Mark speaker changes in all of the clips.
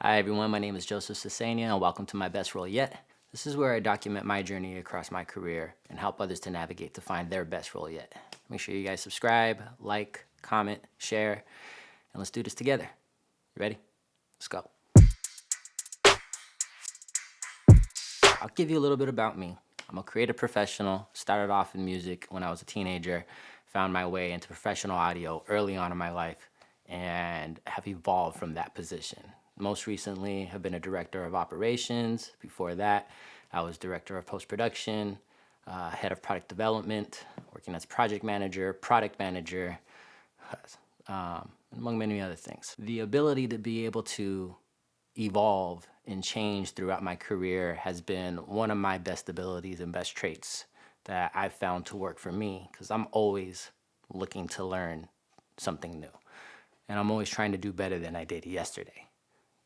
Speaker 1: Hi everyone, my name is Joseph Sasania and welcome to my best role yet. This is where I document my journey across my career and help others to navigate to find their best role yet. Make sure you guys subscribe, like, comment, share, and let's do this together. You ready? Let's go. I'll give you a little bit about me. I'm a creative professional, started off in music when I was a teenager, found my way into professional audio early on in my life, and have evolved from that position. Most recently, I've been a director of operations. Before that, I was director of post-production, head of product development, working as project manager, product manager, among many other things. The ability to be able to evolve and change throughout my career has been one of my best abilities and best traits that I've found to work for me, because I'm always looking to learn something new. And I'm always trying to do better than I did yesterday.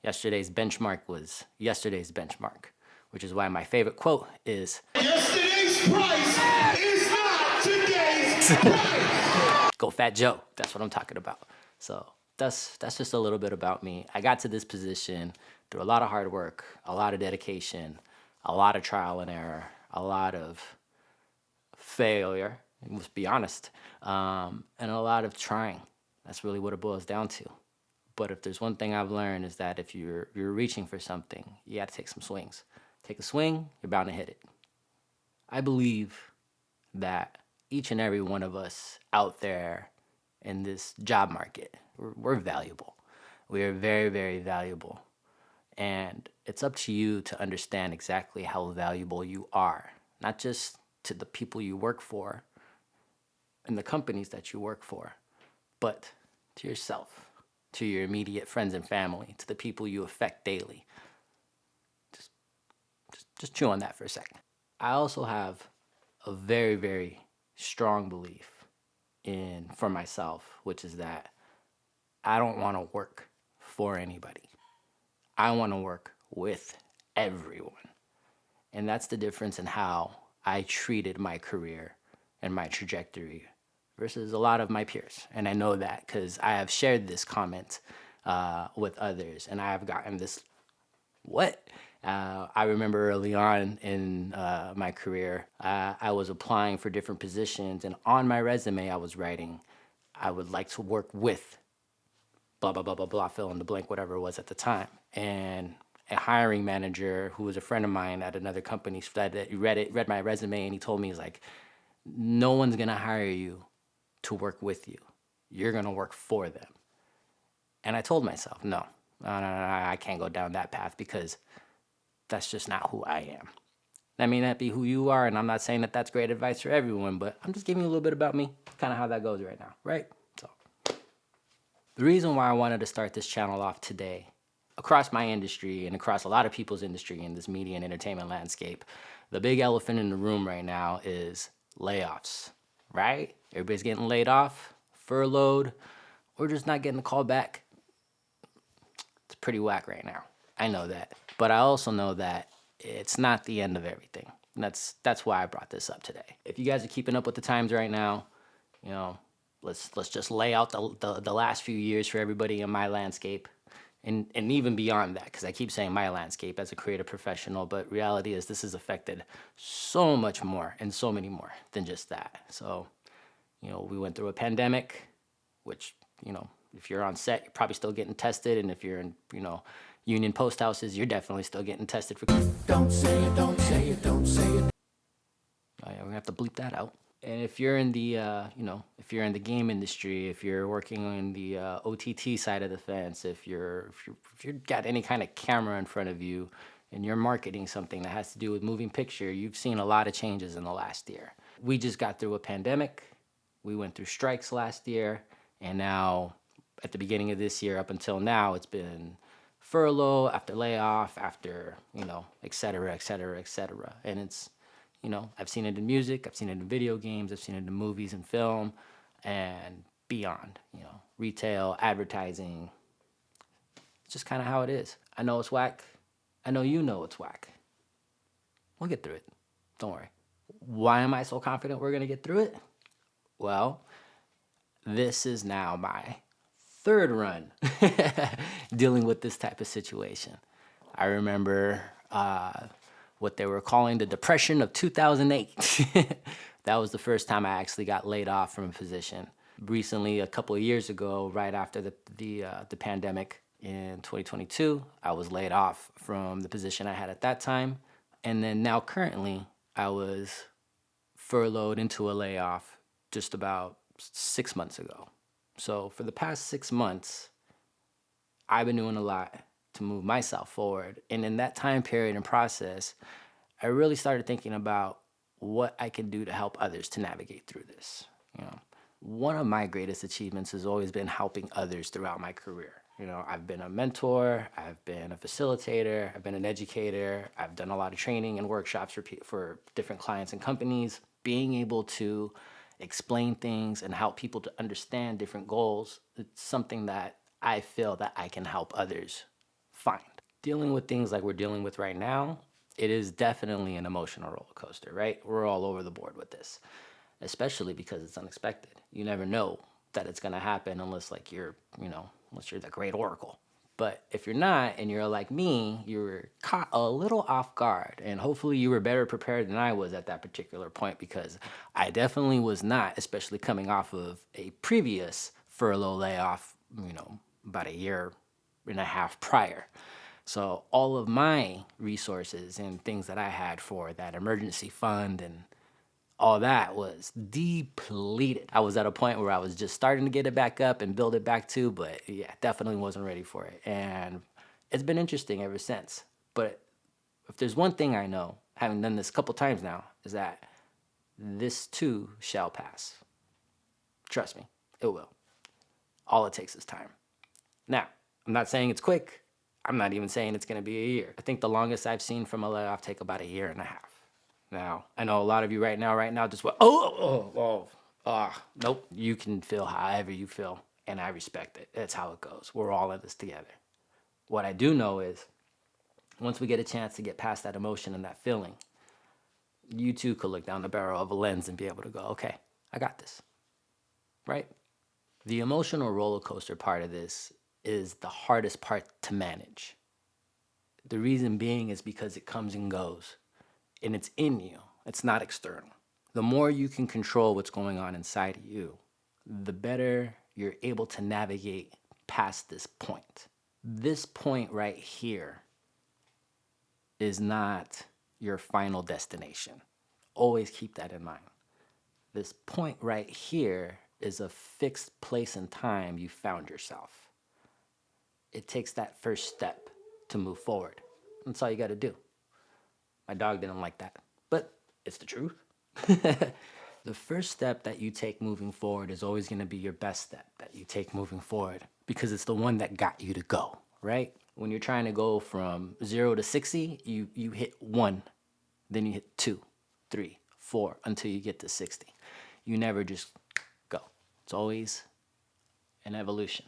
Speaker 1: Yesterday's benchmark was yesterday's benchmark, which is why my favorite quote is, "Yesterday's price is not today's price." Go Fat Joe, that's what I'm talking about. So that's just a little bit about me. I got to this position through a lot of hard work, a lot of dedication, a lot of trial and error, a lot of failure, let's be honest, and a lot of trying. That's really what it boils down to. But if there's one thing I've learned is that if you're reaching for something, you got to take some swings. Take a swing, you're bound to hit it. I believe that each and every one of us out there in this job market, we're valuable. We are very, very valuable. And it's up to you to understand exactly how valuable you are, not just to the people you work for and the companies that you work for, but to yourself, to your immediate friends and family, to the people you affect daily. Just chew on that for a second. I also have a very, very strong belief for myself, which is that I don't want to work for anybody. I want to work with everyone. And that's the difference in how I treated my career and my trajectory versus a lot of my peers. And I know that because I have shared this comment with others, and I have gotten this, what? I remember early on in my career, I was applying for different positions, and on my resume I was writing, I would like to work with blah, blah, blah, blah, blah, fill in the blank, whatever it was at the time. And a hiring manager who was a friend of mine at another company that read my resume, and he told me, he's like, no one's gonna hire you to work with you. You're gonna work for them. And I told myself, no, I can't go down that path because that's just not who I am. That may not be who you are, and I'm not saying that that's great advice for everyone, but I'm just giving you a little bit about me, kind of how that goes right now, right? So the reason why I wanted to start this channel off today, across my industry and across a lot of people's industry in this media and entertainment landscape, the big elephant in the room right now is layoffs, right? Everybody's getting laid off, furloughed, or just not getting a call back. It's pretty whack right now. I know that. But I also know that it's not the end of everything. And that's why I brought this up today. If you guys are keeping up with the times right now, you know, let's just lay out the last few years for everybody in my landscape. And even beyond that, because I keep saying my landscape as a creative professional, but reality is this has affected so much more and so many more than just that. So, you know, we went through a pandemic, which, you know, if you're on set, you're probably still getting tested. And if you're in, you know, union post houses, you're definitely still getting tested for. Don't say it, don't say it, don't say it. Oh yeah, we're gonna have to bleep that out. And if you're in the, you know, if you're in the game industry, if you're working on the OTT side of the fence, if you've got any kind of camera in front of you and you're marketing something that has to do with moving picture, you've seen a lot of changes in the last year. We just got through a pandemic. We went through strikes last year. And now at the beginning of this year up until now, it's been furlough after layoff after, you know, et cetera, et cetera, et cetera. And it's, you know, I've seen it in music, I've seen it in video games, I've seen it in movies and film and beyond, you know, retail, advertising. It's just kind of how it is. I know it's whack. I know you know it's whack. We'll get through it. Don't worry. Why am I so confident we're going to get through it? Well, this is now my third run dealing with this type of situation. I remember what they were calling the Depression of 2008. That was the first time I actually got laid off from a position. Recently, a couple of years ago, right after the pandemic in 2022, I was laid off from the position I had at that time. And then now currently, I was furloughed into a layoff just about 6 months ago. So for the past 6 months, I've been doing a lot to move myself forward. And in that time period and process, I really started thinking about what I can do to help others to navigate through this. You know, one of my greatest achievements has always been helping others throughout my career. I've been a mentor, I've been a facilitator, I've been an educator, I've done a lot of training and workshops for different clients and companies. Being able to explain things and help people to understand different goals, it's something that I feel that I can help others find. Dealing with things like we're dealing with right now, it is definitely an emotional roller coaster, right? We're all over the board with this, especially because it's unexpected. You never know that it's going to happen unless unless you're the great oracle. But if you're not and you're like me, you were caught a little off guard, and hopefully you were better prepared than I was at that particular point, because I definitely was not, especially coming off of a previous furlough layoff, about a year and a half prior. So all of my resources and things that I had for that emergency fund and all that was depleted. I was at a point where I was just starting to get it back up and build it back too, but yeah, definitely wasn't ready for it. And it's been interesting ever since. But if there's one thing I know, having done this a couple times now, is that this too shall pass. Trust me, it will. All it takes is time. Now, I'm not saying it's quick. I'm not even saying it's going to be a year. I think the longest I've seen from a layoff take about a year and a half. Now, I know a lot of you right now just went, nope. You can feel however you feel, and I respect it. That's how it goes. We're all in this together. What I do know is, once we get a chance to get past that emotion and that feeling, you too could look down the barrel of a lens and be able to go, okay, I got this, right? The emotional roller coaster part of this is the hardest part to manage. The reason being is because it comes and goes, and it's in you. It's not external. The more you can control what's going on inside of you, the better you're able to navigate past this point. This point right here is not your final destination. Always keep that in mind. This point right here is a fixed place and time you found yourself. It takes that first step to move forward. That's all you got to do. My dog didn't like that, but it's the truth. The first step that you take moving forward is always going to be your best step that you take moving forward, because it's the one that got you to go, right? When you're trying to go from 0 to 60, you hit 1, then you hit 2, 3, 4, until you get to 60. You never just go. It's always an evolution.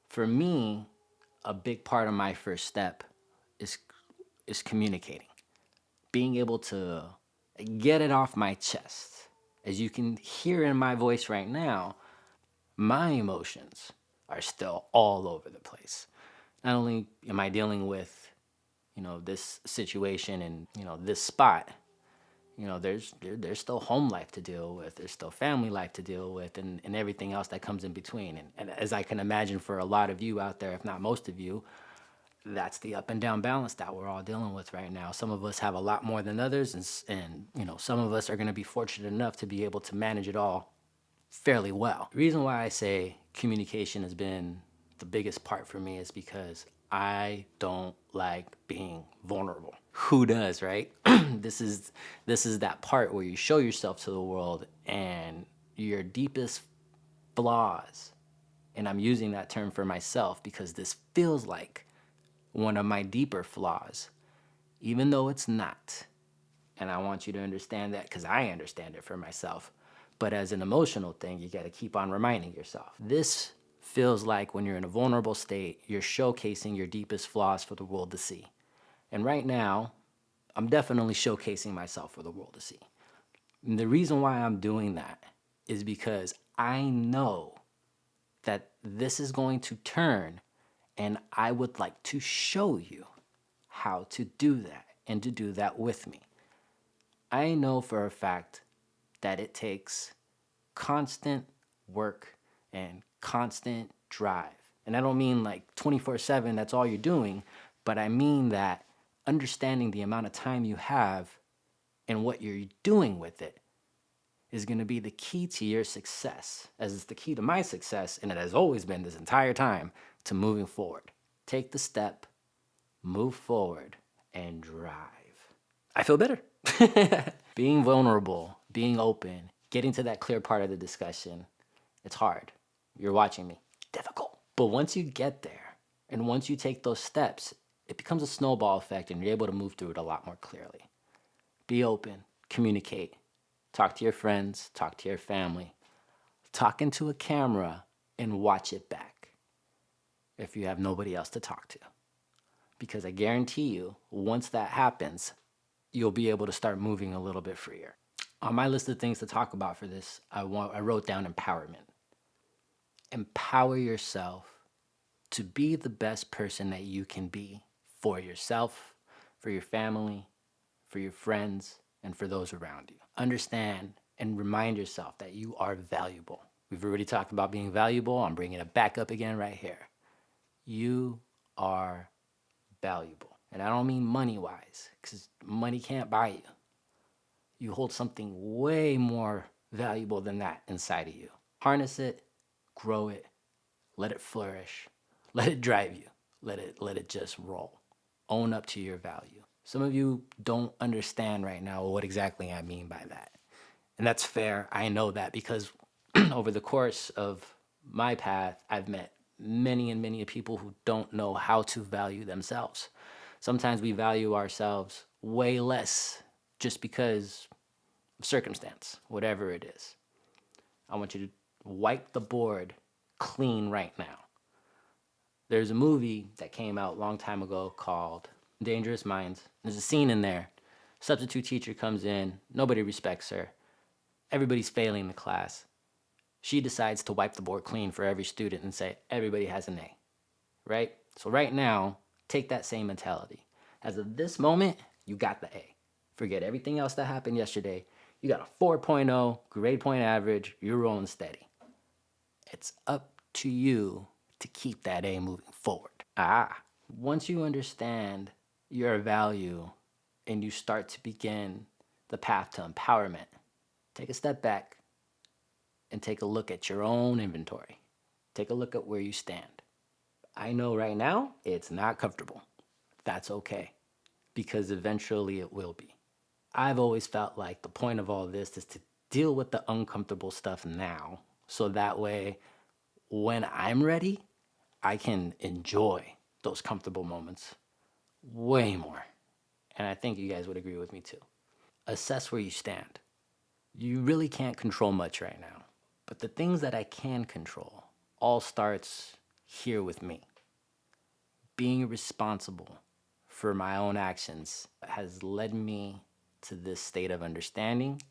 Speaker 1: For me, a big part of my first step is communicating. Being able to get it off my chest. As you can hear in my voice right now, my emotions are still all over the place. Not only am I dealing with, this situation and, this spot, there's still home life to deal with. There's still family life to deal with, and everything else that comes in between. And as I can imagine for a lot of you out there, if not most of you, that's the up and down balance that we're all dealing with right now. Some of us have a lot more than others, and some of us are going to be fortunate enough to be able to manage it all fairly well. The reason why I say communication has been the biggest part for me is because I don't like being vulnerable. Who does, right? This is that part where you show yourself to the world and your deepest flaws. And I'm using that term for myself because this feels like one of my deeper flaws, even though it's not. And I want you to understand that because I understand it for myself. But as an emotional thing, you got to keep on reminding yourself. This feels like when you're in a vulnerable state, you're showcasing your deepest flaws for the world to see. And right now, I'm definitely showcasing myself for the world to see. And the reason why I'm doing that is because I know that this is going to turn, and I would like to show you how to do that and to do that with me. I know for a fact that it takes constant work and constant drive. And I don't mean like 24/7, that's all you're doing, but I mean that understanding the amount of time you have and what you're doing with it is going to be the key to your success, as it's the key to my success, and it has always been this entire time, to moving forward. Take the step, move forward, and drive. I feel better. Being vulnerable, being open, getting to that clear part of the discussion, it's hard. You're watching me. Difficult. But once you get there, and once you take those steps, it becomes a snowball effect and you're able to move through it a lot more clearly. Be open, communicate, talk to your friends, talk to your family, talk into a camera and watch it back if you have nobody else to talk to. Because I guarantee you, once that happens, you'll be able to start moving a little bit freer. On my list of things to talk about for this, I wrote down empowerment. Empower yourself to be the best person that you can be for yourself, for your family, for your friends, and for those around you. Understand and remind yourself that you are valuable. We've already talked about being valuable. I'm bringing it back up again right here. You are valuable. And I don't mean money-wise, because money can't buy you. You hold something way more valuable than that inside of you. Harness it, grow it, let it flourish, let it drive you, let it just roll. Own up to your value. Some of you don't understand right now what exactly I mean by that. And that's fair. I know that because over the course of my path, I've met many and many people who don't know how to value themselves. Sometimes we value ourselves way less just because of circumstance, whatever it is. I want you to wipe the board clean right now. There's a movie that came out a long time ago called Dangerous Minds. There's a scene in there. Substitute teacher comes in. Nobody respects her. Everybody's failing the class. She decides to wipe the board clean for every student and say, everybody has an A, right? So right now, take that same mentality. As of this moment, you got the A. Forget everything else that happened yesterday. You got a 4.0 grade point average. You're rolling steady. It's up to you to keep that A moving forward. Once you understand your value and you start to begin the path to empowerment, take a step back and take a look at your own inventory. Take a look at where you stand. I know right now it's not comfortable. That's okay, because eventually it will be. I've always felt like the point of all this is to deal with the uncomfortable stuff now, so that way when I'm ready, I can enjoy those comfortable moments way more. And I think you guys would agree with me too. Assess where you stand. You really can't control much right now, but the things that I can control all starts here with me. Being responsible for my own actions has led me to this state of understanding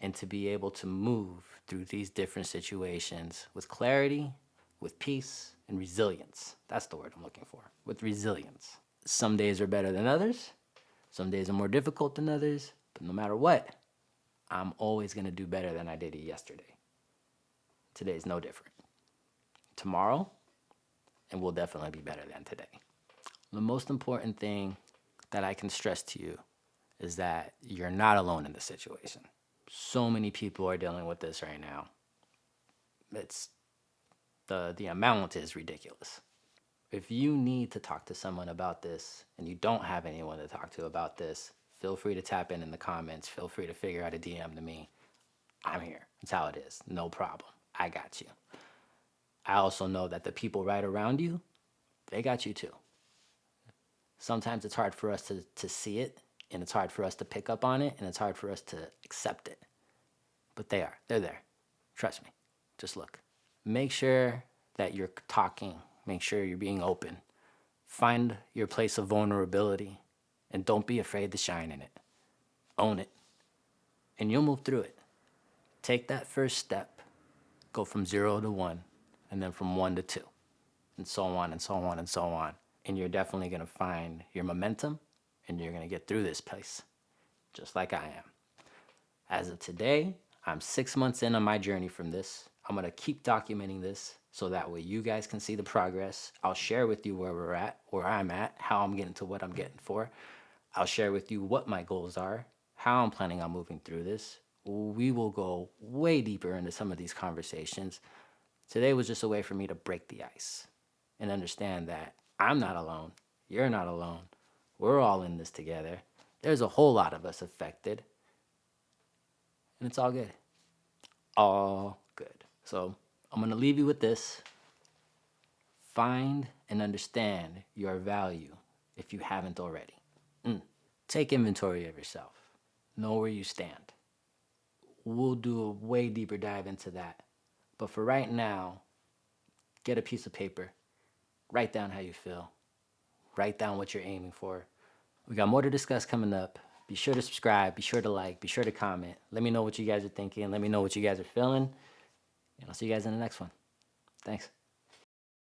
Speaker 1: and to be able to move through these different situations with clarity, with peace, and resilience. That's the word I'm looking for, with resilience. Some days are better than others. Some days are more difficult than others. But no matter what, I'm always going to do better than I did yesterday. Today's no different. Tomorrow, it will definitely be better than today. The most important thing that I can stress to you is that you're not alone in this situation. So many people are dealing with this right now. It's the amount is ridiculous. If you need to talk to someone about this and you don't have anyone to talk to about this, feel free to tap in the comments. Feel free to figure out a DM to me. I'm here. That's how it is. No problem. I got you. I also know that the people right around you, they got you too. Sometimes it's hard for us to see it, and it's hard for us to pick up on it, and it's hard for us to accept it. But they are. They're there. Trust me. Just look. Make sure that you're talking. Make sure you're being open. Find your place of vulnerability, and don't be afraid to shine in it. Own it, and you'll move through it. Take that first step. Go from 0 to 1. and then from 1 to 2, and so on and so on and so on. And you're definitely going to find your momentum, and you're going to get through this place, just like I am. As of today, I'm 6 months in on my journey from this. I'm going to keep documenting this so that way you guys can see the progress. I'll share with you where we're at, where I'm at, how I'm getting to what I'm getting for. I'll share with you what my goals are, how I'm planning on moving through this. We will go way deeper into some of these conversations. Today was just a way for me to break the ice and understand that I'm not alone. You're not alone. We're all in this together. There's a whole lot of us affected, and it's all good. All good. So I'm going to leave you with this. Find and understand your value if you haven't already. Take inventory of yourself. Know where you stand. We'll do a way deeper dive into that. But for right now, get a piece of paper. Write down how you feel. Write down what you're aiming for. We got more to discuss coming up. Be sure to subscribe. Be sure to like. Be sure to comment. Let me know what you guys are thinking. Let me know what you guys are feeling. And I'll see you guys in the next one. Thanks.